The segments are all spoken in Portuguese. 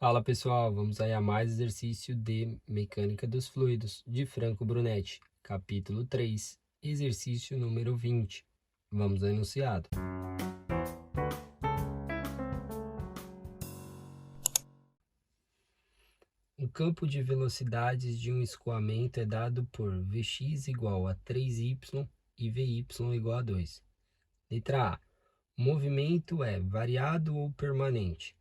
Fala pessoal, vamos aí a mais exercício de mecânica dos fluidos de Franco Brunetti, capítulo 3, exercício número 20. Vamos ao enunciado. O campo de velocidades de um escoamento é dado por Vx igual a 3y e Vy igual a 2. Letra A. O movimento é variado ou permanente.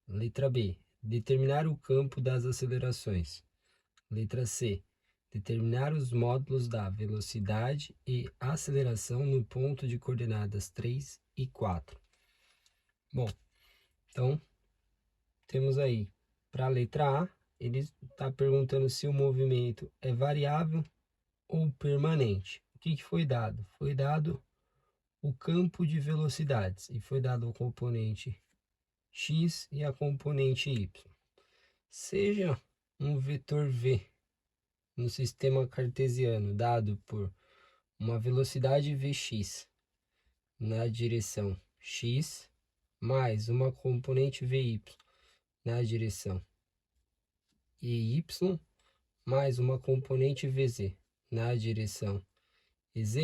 Letra B. Determinar o campo das acelerações. Letra C. Determinar os módulos da velocidade e aceleração no ponto de coordenadas 3 e 4. Bom, então, temos aí, para a letra A, ele está perguntando se o movimento é variável ou permanente. O que foi dado? Foi dado o campo de velocidades e foi dado o componente x e a componente y. Seja um vetor v no sistema cartesiano dado por uma velocidade Vx na direção x mais uma componente Vy na direção y mais uma componente Vz na direção ez,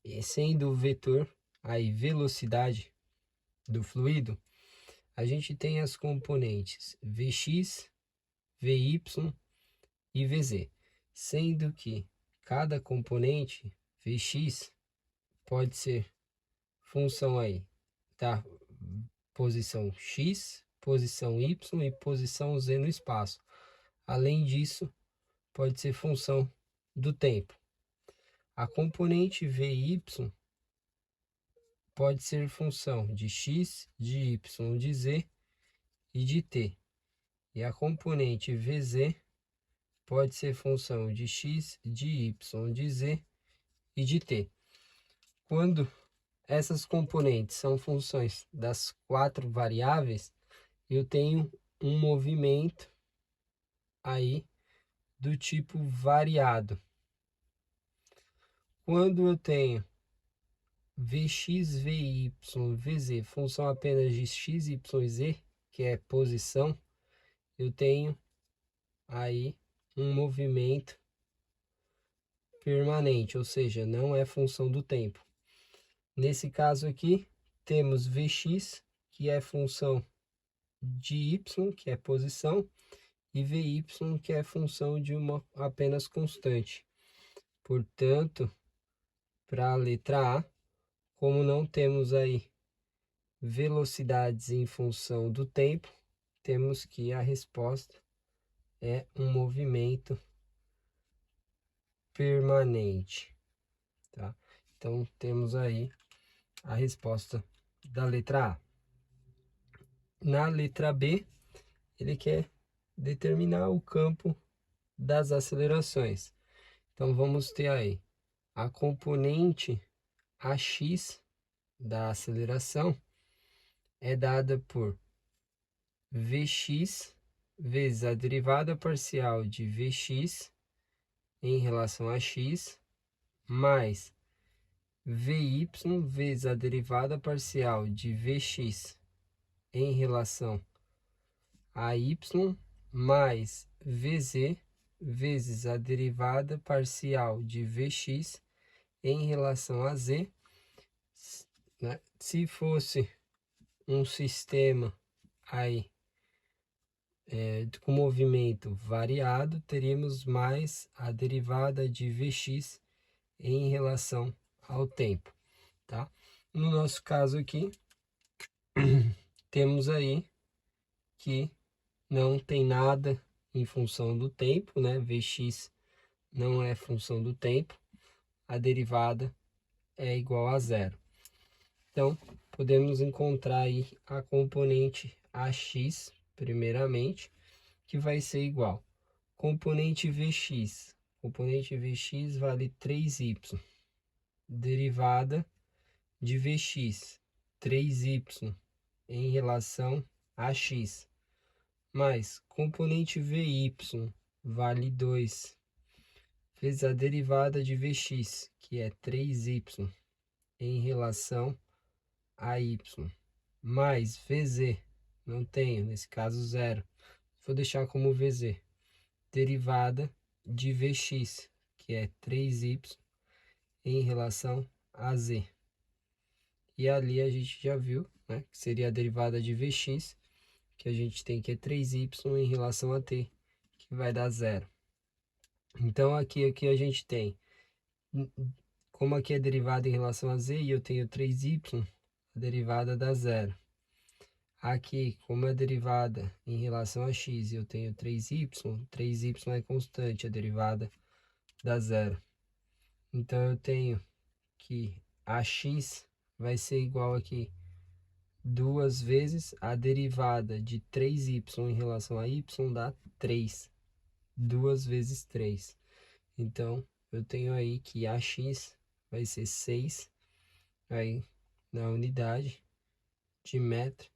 e sendo o vetor aí velocidade do fluido, a gente tem as componentes Vx, Vy e Vz, sendo que cada componente Vx pode ser função aí da posição x, posição y e posição z no espaço. Além disso, pode ser função do tempo. A componente Vy pode ser função de x, de y, de z e de t. E a componente Vz pode ser função de x, de y, de z e de t. Quando essas componentes são funções das 4 variáveis, eu tenho um movimento aí do tipo variado. Quando eu tenho Vx, Vy, Vz, função apenas de x, y e z, que é posição, eu tenho aí um movimento permanente, ou seja, não é função do tempo. Nesse caso aqui, temos Vx, que é função de y, que é posição, e Vy, que é função de uma apenas constante. Portanto, para a letra A, como não temos aí velocidades em função do tempo, temos que a resposta é um movimento permanente, tá? Então, temos aí a resposta da letra A. Na letra B, ele quer determinar o campo das acelerações. Então, vamos ter aí a componente AX da aceleração é dada por Vx vezes a derivada parcial de Vx em relação a x, mais Vy vezes a derivada parcial de Vx em relação a y, mais Vz vezes a derivada parcial de Vx em relação a z, né? Se fosse um sistema aí com movimento variado, teríamos mais a derivada de Vx em relação ao tempo, tá? No nosso caso aqui, temos aí que não tem nada em função do tempo, né? Vx não é função do tempo, a derivada é igual a zero. Então, podemos encontrar aí a componente AX, primeiramente, que vai ser igual. Componente Vx vale 3y, derivada de Vx, 3y em relação a x, mais componente Vy vale 2, vezes a derivada de Vx, que é 3y em relação a y, mais Vz, não tenho, nesse caso zero, vou deixar como VZ. Derivada de Vx, que é 3y em relação a z. E ali a gente já viu, né, que seria a derivada de Vx, que a gente tem que é 3y em relação a t, que vai dar 0. Então aqui a gente tem, como aqui é derivada em relação a z e eu tenho 3y, a derivada dá 0. Aqui, como é derivada em relação a x e eu tenho 3y, 3y é constante, a derivada dá 0. Então eu tenho que ax vai ser igual aqui 2 vezes a derivada de 3y em relação a y dá 3. 2 vezes 3. Então, eu tenho aí que ax vai ser 6 aí na unidade de metro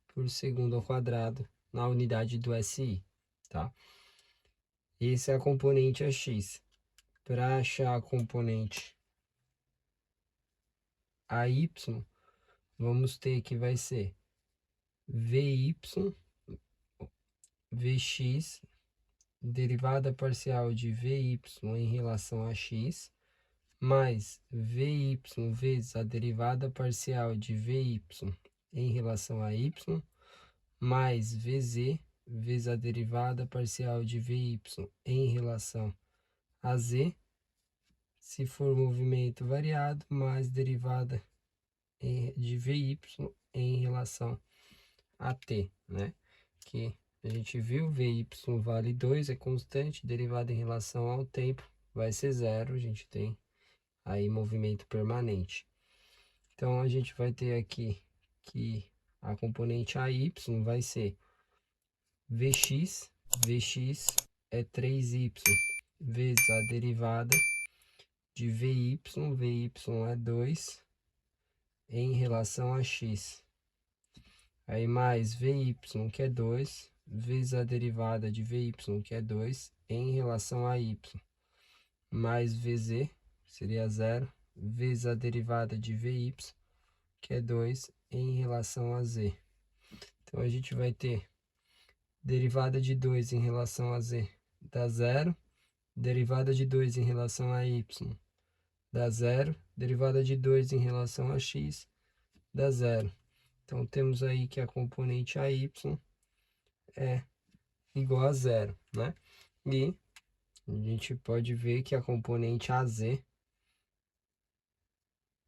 por segundo ao quadrado na unidade do SI, tá? Esse é a componente ax. Para achar a componente AY, vamos ter que vai ser VY, Vx, derivada parcial de Vy em relação a x, mais Vy vezes a derivada parcial de Vy em relação a y, mais Vz vezes a derivada parcial de Vy em relação a z, se for movimento variado, mais derivada de Vy em relação a t, né? Que a gente viu, Vy vale 2, é constante, derivada em relação ao tempo vai ser 0, a gente tem aí movimento permanente. Então, a gente vai ter aqui que a componente AY vai ser Vx, Vx é 3y vezes a derivada de Vy, Vy é 2 em relação a x. Aí mais Vy, que é 2, vezes a derivada de Vy, que é 2, em relação a y. Mais Vz, seria 0, vezes a derivada de Vy, que é 2, em relação a z. Então, a gente vai ter derivada de 2 em relação a z dá 0, derivada de 2 em relação a y dá 0, derivada de 2 em relação a x dá 0. Então, temos aí que a componente AY é igual a 0, né? E a gente pode ver que a componente AZ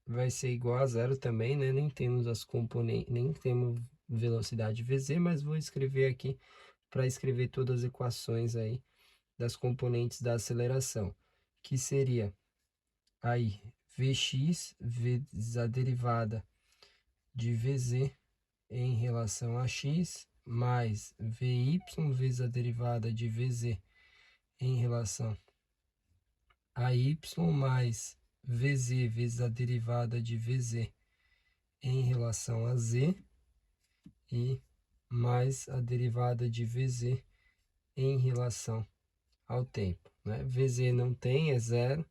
vai ser igual a 0 também, né? Nem temos as componentes, nem temos velocidade VZ, mas vou escrever aqui para escrever todas as equações aí das componentes da aceleração, que seria aí Vx vezes a derivada de Vz em relação a x, mais Vy vezes a derivada de Vz em relação a y, mais Vz vezes a derivada de Vz em relação a z, e mais a derivada de Vz em relação ao tempo, né? Vz não tem, é 0,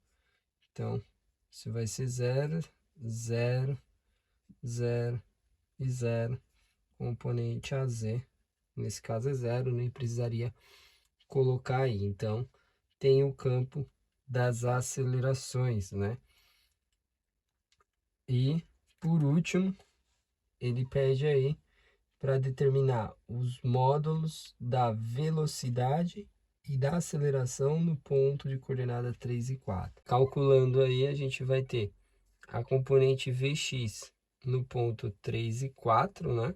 então isso vai ser 0, 0, 0 e 0, componente AZ, nesse caso é 0, nem precisaria colocar aí. Então, tem o campo das acelerações, né? E, por último, ele pede aí para determinar os módulos da velocidade e da aceleração no ponto de coordenada 3 e 4. Calculando aí, a gente vai ter a componente Vx no ponto 3 e 4, né?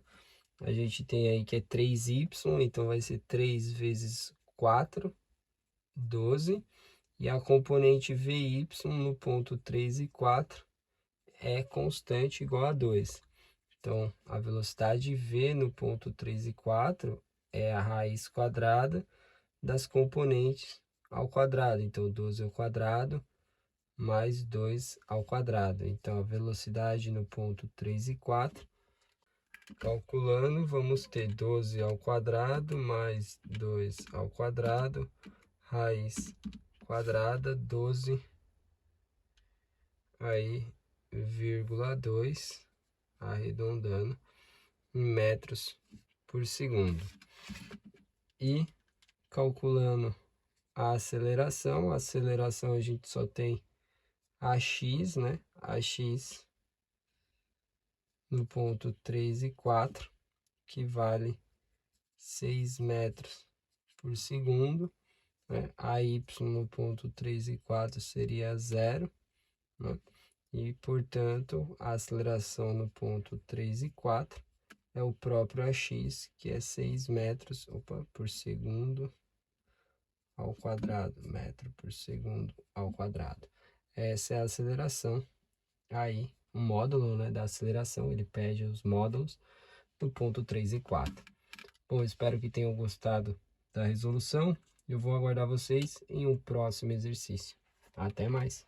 A gente tem aí que é 3y, então vai ser 3 vezes 4, 12. E a componente Vy no ponto 3 e 4 é constante igual a 2. Então, a velocidade V no ponto 3 e 4 é a raiz quadrada das componentes ao quadrado. Então, 12 ao quadrado mais 2 ao quadrado. Então, a velocidade no ponto 3 e 4, calculando, vamos ter 12 ao quadrado mais 2 ao quadrado, raiz quadrada, 12, aí, vírgula 2, arredondando, em metros por segundo. E calculando a aceleração a gente só tem AX, né? AX no ponto 3 e 4, que vale 6 metros por segundo, né? AY no ponto 3 e 4 seria 0, né? E, portanto, a aceleração no ponto 3 e 4 é o próprio AX, que é 6 metros por segundo ao quadrado, metro por segundo ao quadrado. Essa é a aceleração. Aí, o módulo, né, da aceleração, ele pede os módulos do ponto 3 e 4. Bom, espero que tenham gostado da resolução. Eu vou aguardar vocês em um próximo exercício. Até mais!